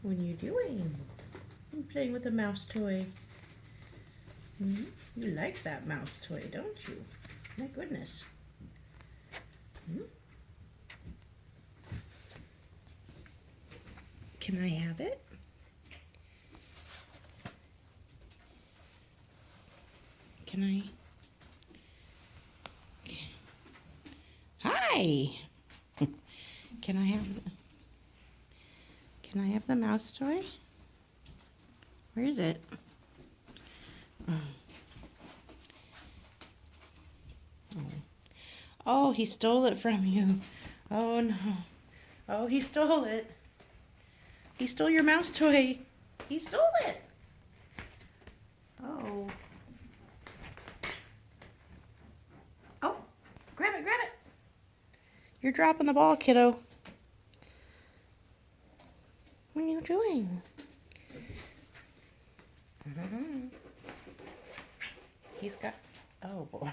What are you doing? I'm playing with a mouse toy. Hmm? You like that mouse toy, don't you? My goodness. Hmm? Can I have it? Can I? Hi! Can I have the mouse toy? Where is it? Oh, he stole it from you. Oh no. Oh, he stole it. He stole your mouse toy. He stole it. Oh. Oh, grab it, grab it. You're dropping the ball, kiddo. What are you doing? He's got, oh boy.